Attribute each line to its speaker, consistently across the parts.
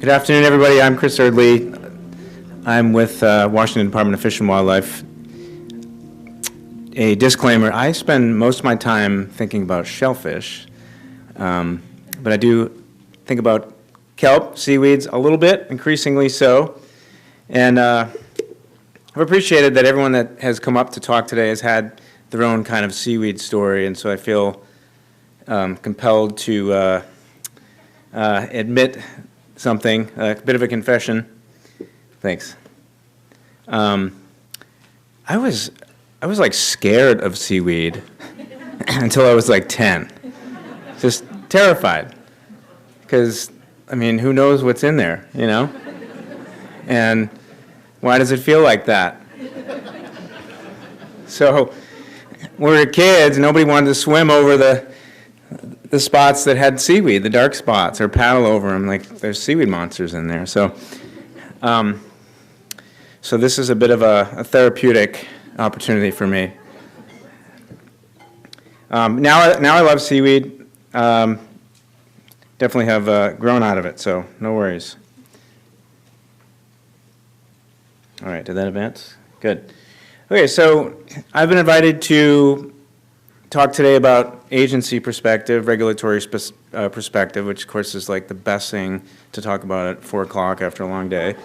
Speaker 1: Good afternoon, everybody. I'm Chris Eardley. I'm with Washington Department of Fish and Wildlife. A disclaimer, I spend most of my time thinking about shellfish, but I do think about kelp, seaweeds a little bit, increasingly so. And I've appreciated that everyone that has come up to talk today has had their own kind of seaweed story, and so I feel compelled to admit something, a bit of a confession. Thanks. I was like scared of seaweed until I was like 10. Just terrified. Because, I mean, who knows what's in there, you know? And why does it feel like that? So, when we were kids, nobody wanted to swim over the spots that had seaweed, the dark spots, or paddle over them, like there's seaweed monsters in there. So, so this is a bit of a therapeutic opportunity for me. Now I love seaweed. Definitely have grown out of it, so no worries. All right, did that advance? Good. Okay, so I've been invited to talk today about agency perspective, regulatory perspective, which of course is like the best thing to talk about at 4 o'clock after a long day.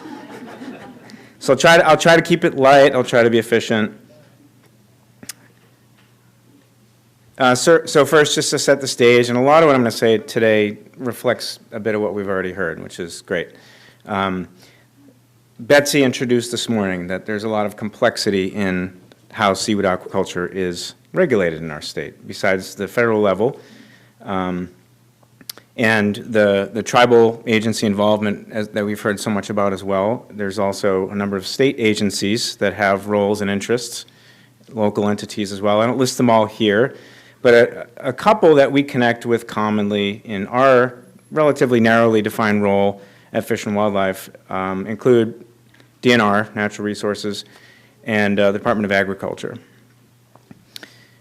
Speaker 1: So I'll try to keep it light. I'll try to be efficient. So first, just to set the stage, and a lot of what I'm going to say today reflects a bit of what we've already heard, which is great. Betsy introduced this morning that there's a lot of complexity in how seaweed aquaculture is regulated in our state, besides the federal level. And the tribal agency involvement that we've heard so much about as well. There's also a number of state agencies that have roles and interests, local entities as well. I don't list them all here, but a couple that we connect with commonly in our relatively narrowly defined role at Fish and Wildlife include DNR, Natural Resources, and the Department of Agriculture.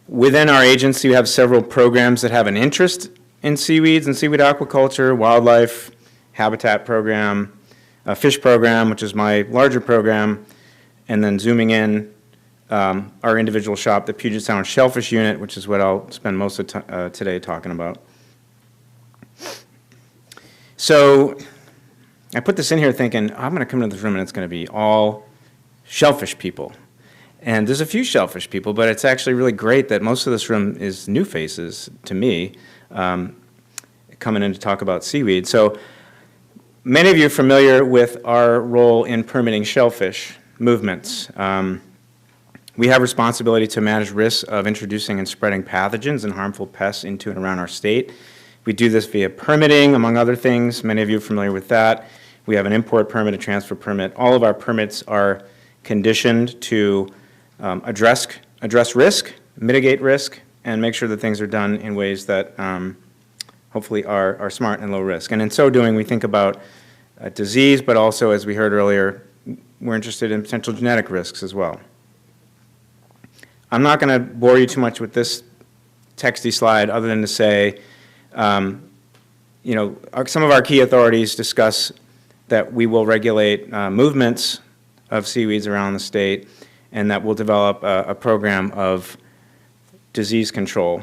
Speaker 1: Within our agency, we have several programs that have an interest in seaweeds and seaweed aquaculture, wildlife, habitat program, a fish program, which is my larger program, and then zooming in, our individual shop, the Puget Sound Shellfish Unit, which is what I'll spend most of today talking about. So I put this in here thinking, I'm going to come into this room and it's going to be all shellfish people. And there's a few shellfish people, but it's actually really great that most of this room is new faces to me coming in to talk about seaweed. So many of you are familiar with our role in permitting shellfish movements. We have responsibility to manage risks of introducing and spreading pathogens and harmful pests into and around our state. We do this via permitting, among other things. Many of you are familiar with that. We have an import permit, a transfer permit. All of our permits are conditioned to address risk, mitigate risk, and make sure that things are done in ways that hopefully are smart and low risk. And in so doing, we think about disease, but also, as we heard earlier, we're interested in potential genetic risks as well. I'm not going to bore you too much with this texty slide other than to say, you know, some of our key authorities discuss that we will regulate movements of seaweeds around the state, and that we'll develop a program of disease control.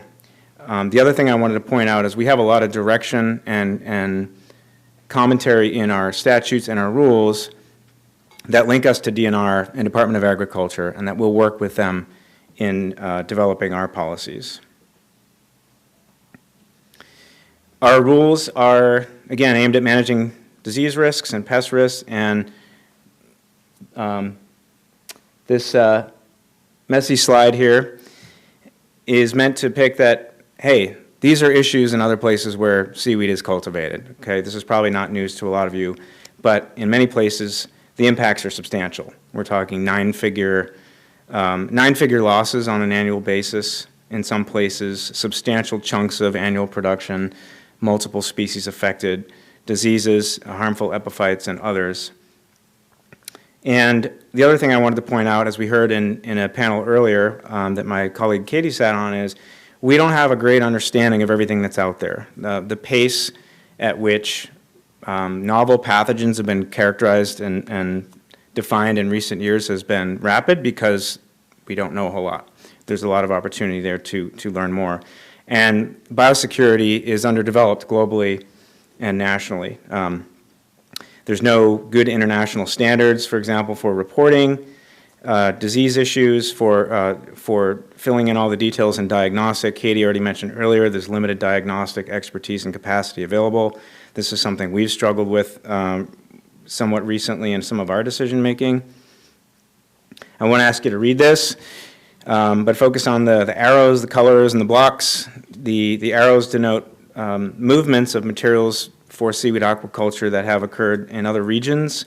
Speaker 1: The other thing I wanted to point out is we have a lot of direction and commentary in our statutes and our rules that link us to DNR and Department of Agriculture, and that we'll work with them in developing our policies. Our rules are, again, aimed at managing disease risks and pest risks, and this messy slide here is meant to pick that, hey, these are issues in other places where seaweed is cultivated. Okay, this is probably not news to a lot of you, but in many places the impacts are substantial. We're talking nine-figure losses on an annual basis in some places, substantial chunks of annual production, multiple species affected, diseases, harmful epiphytes, and others. And the other thing I wanted to point out, as we heard in a panel earlier that my colleague Katie sat on, is we don't have a great understanding of everything that's out there. The pace at which novel pathogens have been characterized and defined in recent years has been rapid because we don't know a whole lot. There's a lot of opportunity there to learn more. And biosecurity is underdeveloped globally and nationally. There's no good international standards, for example, for reporting disease issues, for filling in all the details in diagnostic. Katie already mentioned earlier, there's limited diagnostic expertise and capacity available. This is something we've struggled with somewhat recently in some of our decision making. I want to ask you to read this, but focus on the arrows, the colors, and the blocks. The arrows denote movements of materials for seaweed aquaculture that have occurred in other regions.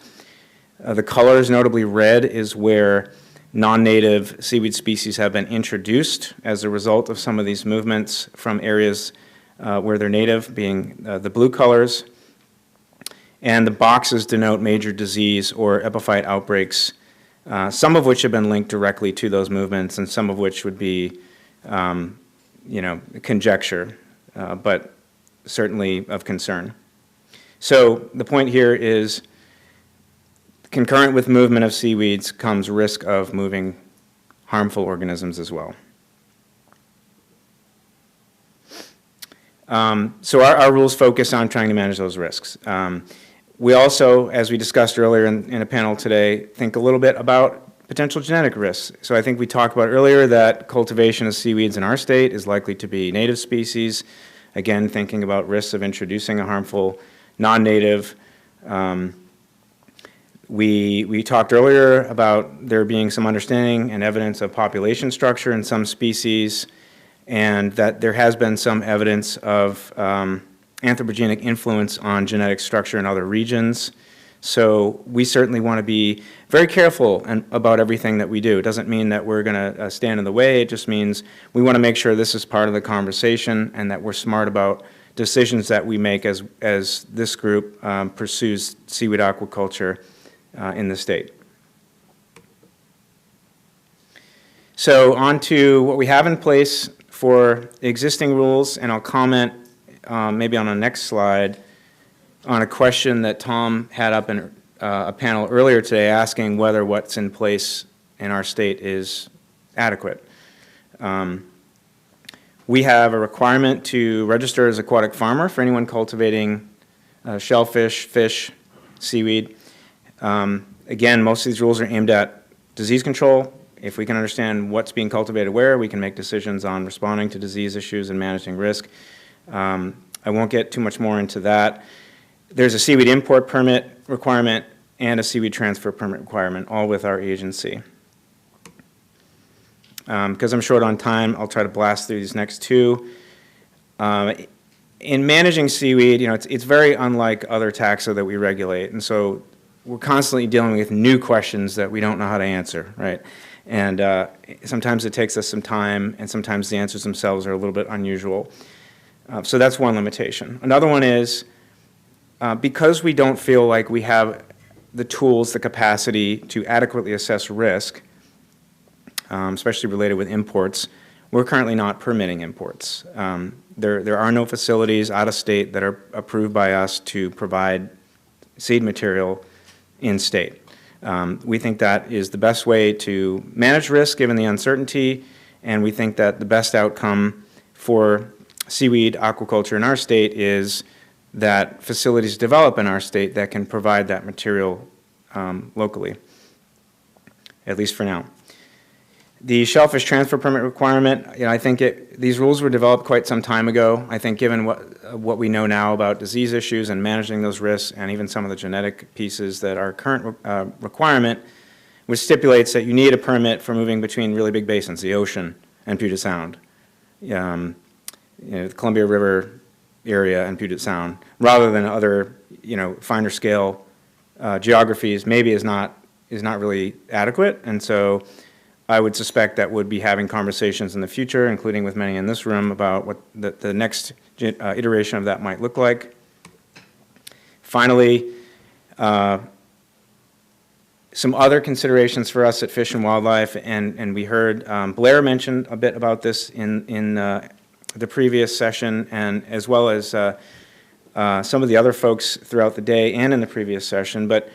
Speaker 1: The colors, notably red, is where non-native seaweed species have been introduced as a result of some of these movements from areas where they're native, being the blue colors. And the boxes denote major disease or epiphyte outbreaks, some of which have been linked directly to those movements and some of which would be, conjecture, but certainly of concern. So the point here is concurrent with movement of seaweeds comes risk of moving harmful organisms as well. So our rules focus on trying to manage those risks. We also, as we discussed earlier in a panel today, think a little bit about potential genetic risks. So I think we talked about earlier that cultivation of seaweeds in our state is likely to be native species. Again, thinking about risks of introducing a harmful non-native. We talked earlier about there being some understanding and evidence of population structure in some species, and that there has been some evidence of anthropogenic influence on genetic structure in other regions. So we certainly want to be very careful about everything that we do. It doesn't mean that we're going to stand in the way. It just means we want to make sure this is part of the conversation and that we're smart about decisions that we make as this group pursues seaweed aquaculture in the state. So on to what we have in place for existing rules, and I'll comment maybe on the next slide on a question that Tom had up in a panel earlier today asking whether what's in place in our state is adequate. We have a requirement to register as aquatic farmer for anyone cultivating shellfish, fish, seaweed. Again, most of these rules are aimed at disease control. If we can understand what's being cultivated where, we can make decisions on responding to disease issues and managing risk. I won't get too much more into that. There's a seaweed import permit requirement and a seaweed transfer permit requirement, all with our agency. Because I'm short on time, I'll try to blast through these next two. In managing seaweed, it's very unlike other taxa that we regulate, and so we're constantly dealing with new questions that we don't know how to answer, right? And sometimes it takes us some time, and sometimes the answers themselves are a little bit unusual. So that's one limitation. Another one is because we don't feel like we have the tools, the capacity to adequately assess risk, especially related with imports, we're currently not permitting imports. There are no facilities out of state that are approved by us to provide seed material in state. We think that is the best way to manage risk given the uncertainty, and we think that the best outcome for seaweed aquaculture in our state is that facilities develop in our state that can provide that material locally, at least for now. The shellfish transfer permit requirement, I think these rules were developed quite some time ago. I think given what we know now about disease issues and managing those risks, and even some of the genetic pieces that our current requirement, which stipulates that you need a permit for moving between really big basins, the ocean and Puget Sound, the Columbia River area and Puget Sound, rather than other, finer scale geographies, maybe is not really adequate. And so I would suspect that we'd be having conversations in the future, including with many in this room, about what the next iteration of that might look like. Finally, some other considerations for us at Fish and Wildlife, and we heard Blair mention a bit about this in the previous session, and as well as some of the other folks throughout the day and in the previous session, but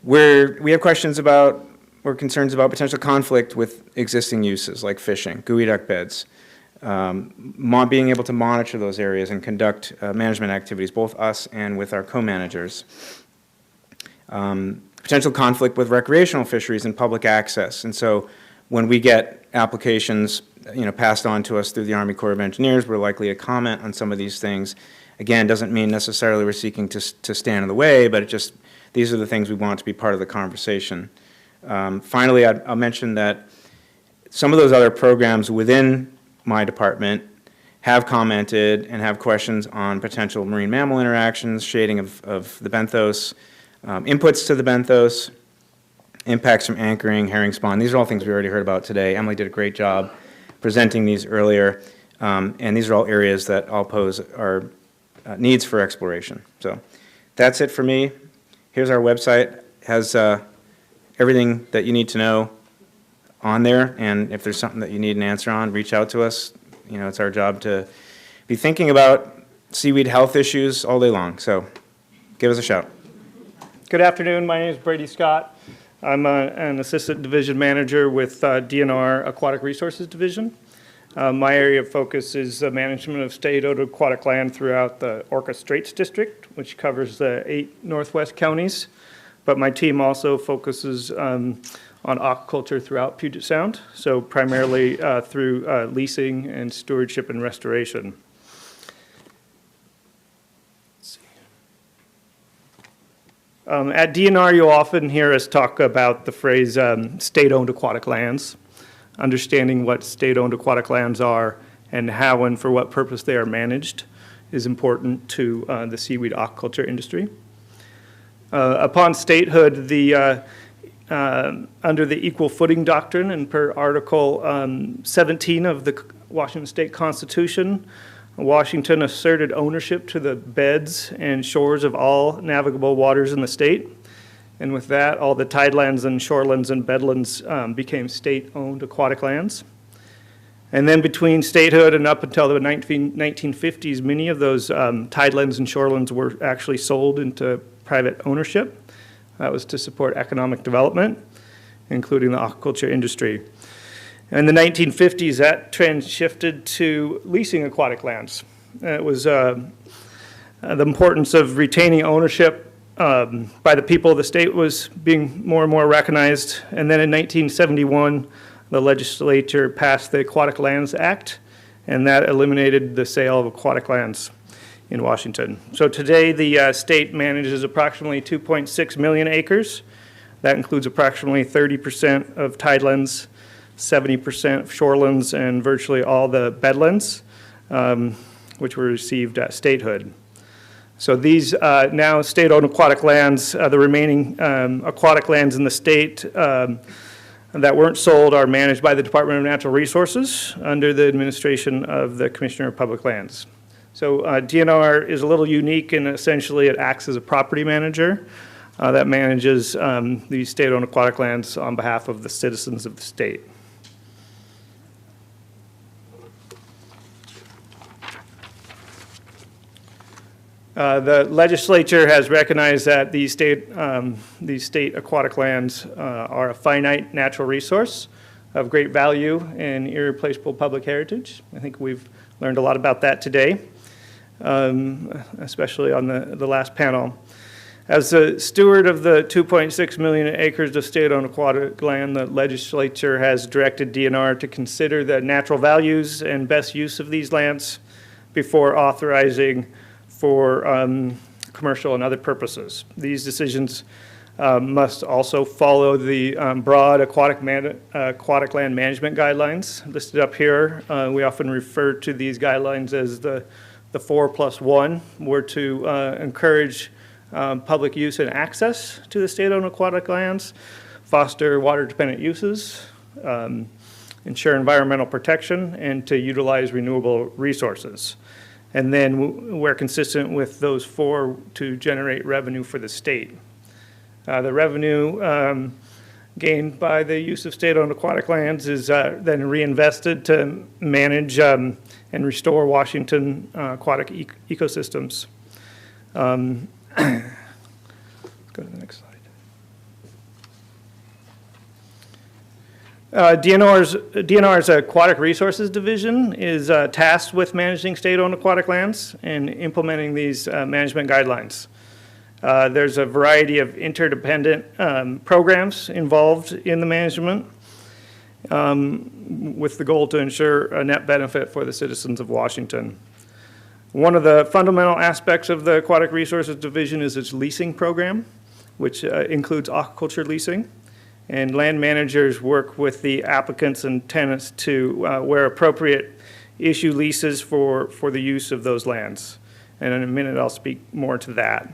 Speaker 1: we have questions about or concerns about potential conflict with existing uses like fishing, geoduck beds, being able to monitor those areas and conduct management activities, both us and with our co-managers. Potential conflict with recreational fisheries and public access. And so when we get applications passed on to us through the Army Corps of Engineers, we're likely to comment on some of these things. Again, doesn't mean necessarily we're seeking to stand in the way, but these are the things we want to be part of the conversation. Finally, I'll mention that some of those other programs within my department have commented and have questions on potential marine mammal interactions, shading of the benthos, inputs to the benthos, impacts from anchoring, herring spawn. These are all things we already heard about today. Emily did a great job presenting these earlier, and these are all areas that I'll pose our needs for exploration. So that's it for me. Here's our website. It has everything that you need to know on there, and if there's something that you need an answer on, reach out to us. It's our job to be thinking about seaweed health issues all day long, so give us a shout.
Speaker 2: Good afternoon, my name is Brady Scott. I'm an assistant division manager with DNR Aquatic Resources Division. My area of focus is the management of state-owned aquatic land throughout the Orca Straits District, which covers the 8 northwest counties. But my team also focuses on aquaculture throughout Puget Sound, so primarily through leasing and stewardship and restoration. At DNR, you'll often hear us talk about the phrase state-owned aquatic lands. Understanding what state-owned aquatic lands are and how and for what purpose they are managed is important to the seaweed aquaculture industry. Upon statehood, under the Equal Footing Doctrine and per Article 17 of the Washington State Constitution, Washington asserted ownership to the beds and shores of all navigable waters in the state. And with that, all the tidelands and shorelands and bedlands became state-owned aquatic lands. And then between statehood and up until the 1950s, many of those tidelands and shorelands were actually sold into private ownership. That was to support economic development, including the aquaculture industry. In the 1950s, that trend shifted to leasing aquatic lands. It was the importance of retaining ownership by the people of the state was being more and more recognized. And then in 1971, the legislature passed the Aquatic Lands Act, and that eliminated the sale of aquatic lands in Washington. So today, the state manages approximately 2.6 million acres. That includes approximately 30% of tidelands, 70% of shorelands, and virtually all the bedlands, which were received at statehood. So these now state-owned aquatic lands, the remaining aquatic lands in the state that weren't sold are managed by the Department of Natural Resources under the administration of the Commissioner of Public Lands. So DNR is a little unique in essentially it acts as a property manager that manages these state-owned aquatic lands on behalf of the citizens of the state. The legislature has recognized that these state aquatic lands are a finite natural resource of great value and irreplaceable public heritage. I think we've learned a lot about that today, especially on the last panel. As the steward of the 2.6 million acres of state-owned aquatic land, the legislature has directed DNR to consider the natural values and best use of these lands before authorizing for commercial and other purposes. These decisions must also follow the broad aquatic land management guidelines listed up here. We often refer to these guidelines as the 4+1. We're to encourage public use and access to the state-owned aquatic lands, foster water-dependent uses, ensure environmental protection, and to utilize renewable resources. And then we're consistent with those 4 to generate revenue for the state. The revenue gained by the use of state-owned aquatic lands is then reinvested to manage and restore Washington aquatic ecosystems. Let's go to the next slide. DNR's Aquatic Resources Division is tasked with managing state-owned aquatic lands and implementing these management guidelines. There's a variety of interdependent programs involved in the management with the goal to ensure a net benefit for the citizens of Washington. One of the fundamental aspects of the Aquatic Resources Division is its leasing program, which includes aquaculture leasing. And land managers work with the applicants and tenants to, where appropriate, issue leases for the use of those lands. And in a minute, I'll speak more to that.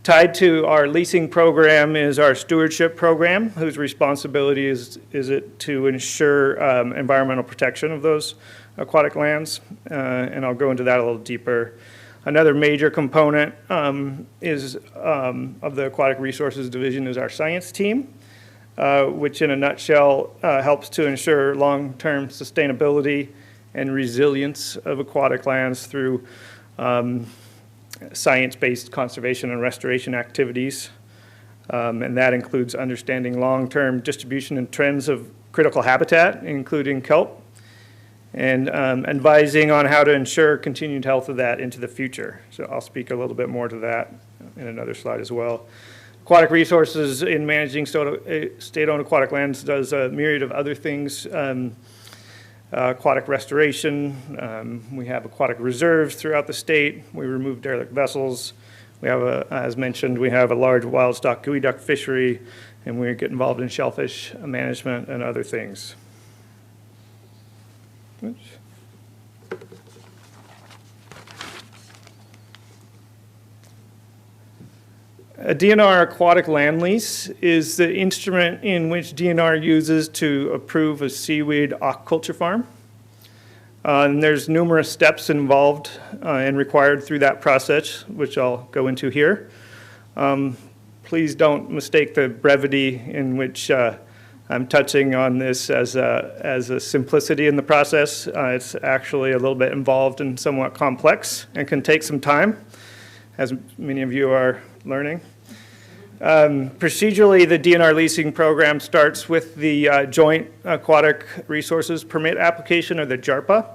Speaker 2: Tied to our leasing program is our stewardship program, whose responsibility is it to ensure environmental protection of those aquatic lands. And I'll go into that a little deeper. Another major component of the Aquatic Resources Division is our science team, which in a nutshell helps to ensure long-term sustainability and resilience of aquatic lands through science-based conservation and restoration activities. And that includes understanding long-term distribution and trends of critical habitat, including kelp, and advising on how to ensure continued health of that into the future. So I'll speak a little bit more to that in another slide as well. Aquatic Resources in managing state-owned aquatic lands does a myriad of other things. Aquatic restoration, we have aquatic reserves throughout the state, we remove derelict vessels, we have, as mentioned, we have a large wild stock gooey duck fishery, and we get involved in shellfish management and other things. Oops. A DNR aquatic land lease is the instrument in which DNR uses to approve a seaweed aquaculture farm. And there's numerous steps involved and required through that process, which I'll go into here. Please don't mistake the brevity in which I'm touching on this as a simplicity in the process. It's actually a little bit involved and somewhat complex and can take some time, as many of you are learning. Procedurally, the DNR leasing program starts with the Joint Aquatic Resources Permit Application, or the JARPA.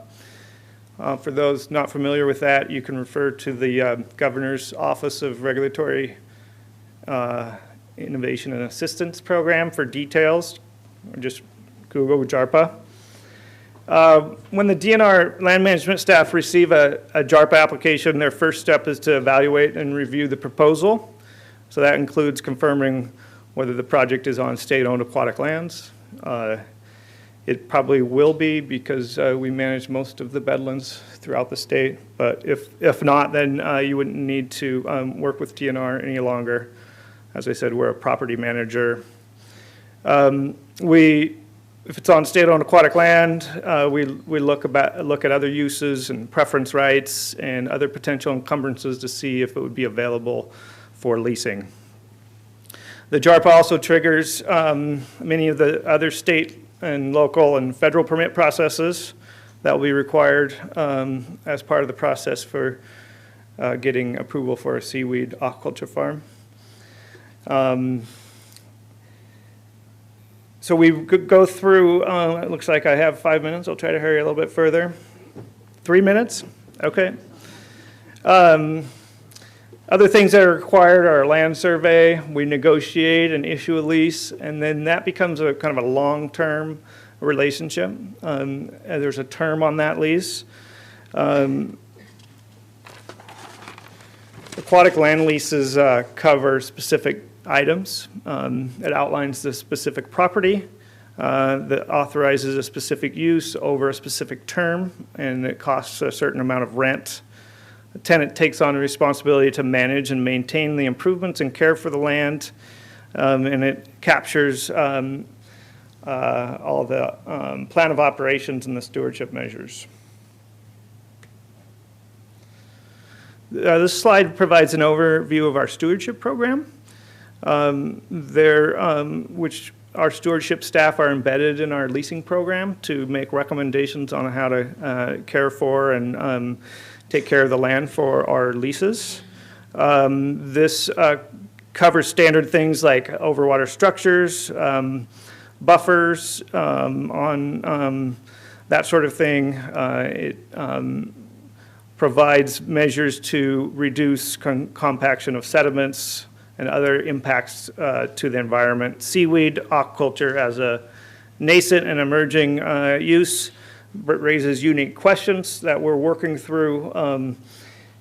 Speaker 2: For those not familiar with that, you can refer to the Governor's Office of Regulatory Innovation and Assistance Program for details, or just Google JARPA. When the DNR land management staff receive a JARPA application, their first step is to evaluate and review the proposal. So that includes confirming whether the project is on state-owned aquatic lands. It probably will be, because we manage most of the bedlands throughout the state. But if not, then you wouldn't need to work with DNR any longer. As I said, we're a property manager. If it's on state-owned aquatic land, we look at other uses and preference rights and other potential encumbrances to see if it would be available for leasing. The JARPA also triggers many of the other state and local and federal permit processes that will be required as part of the process for getting approval for a seaweed aquaculture farm. So we could go through, it looks like I have 5 minutes. I'll try to hurry a little bit further. 3 minutes? Okay. Other things that are required are a land survey. We negotiate and issue a lease, and then that becomes a kind of a long-term relationship. There's a term on that lease. Aquatic land leases cover specific items. It outlines the specific property that authorizes a specific use over a specific term, and it costs a certain amount of rent. The tenant takes on a responsibility to manage and maintain the improvements and care for the land, and it captures all the plan of operations and the stewardship measures. This slide provides an overview of our stewardship program, which our stewardship staff are embedded in our leasing program to make recommendations on how to care for and take care of the land for our leases. This covers standard things like overwater structures, buffers, on that sort of thing. It provides measures to reduce compaction of sediments and other impacts to the environment. Seaweed aquaculture as a nascent and emerging use raises unique questions that we're working through,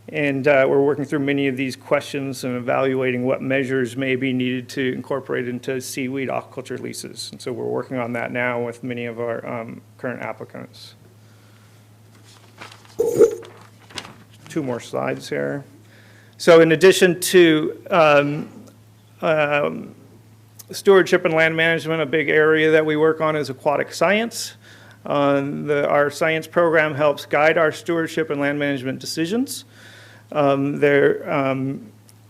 Speaker 2: and we're working through many of these questions and evaluating what measures may be needed to incorporate into seaweed aquaculture leases. And so we're working on that now with many of our current applicants. 2 more slides here. So in addition to stewardship and land management, a big area that we work on is aquatic science. Our science program helps guide our stewardship and land management decisions. They're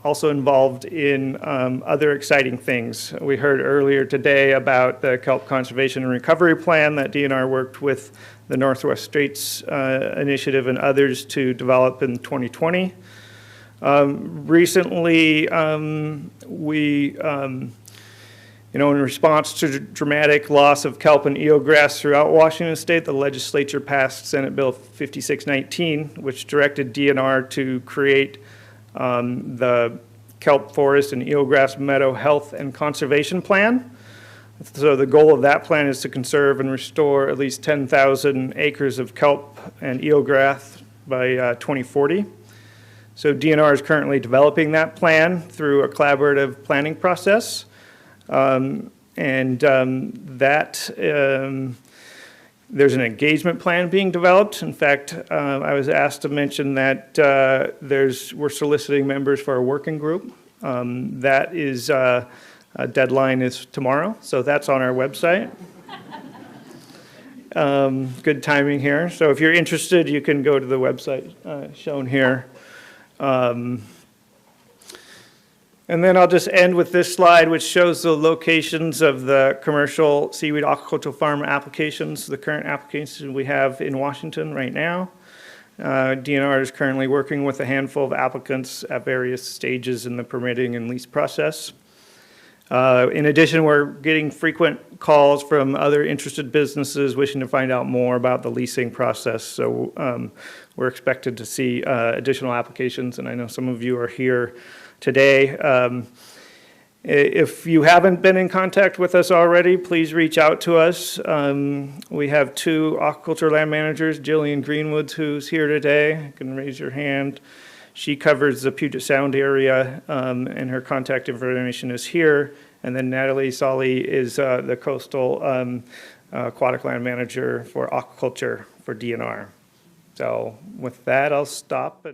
Speaker 2: also involved in other exciting things. We heard earlier today about the kelp conservation and recovery plan that DNR worked with the Northwest Straits Initiative and others to develop in 2020. Recently, we, in response to the dramatic loss of kelp and eelgrass throughout Washington State, the legislature passed Senate Bill 5619, which directed DNR to create the kelp forest and eelgrass meadow health and conservation plan. So the goal of that plan is to conserve and restore at least 10,000 acres of kelp and eelgrass by 2040. So DNR is currently developing that plan through a collaborative planning process. There's an engagement plan being developed. In fact, I was asked to mention that we're soliciting members for a working group. That is, deadline is tomorrow, so that's on our website. Good timing here. So if you're interested, you can go to the website shown here. And then I'll just end with this slide, which shows the locations of the commercial seaweed aquaculture farm applications, the current applications we have in Washington right now. DNR is currently working with a handful of applicants at various stages in the permitting and lease process. In addition, we're getting frequent calls from other interested businesses wishing to find out more about the leasing process. So we're expected to see additional applications, and I know some of you are here today. If you haven't been in contact with us already, please reach out to us. We have 2 aquaculture land managers, Jillian Greenwoods, who's here today. You can raise your hand. She covers the Puget Sound area, and her contact information is here. And then Natalie Solly is the coastal aquatic land manager for aquaculture for DNR. So with that, I'll stop.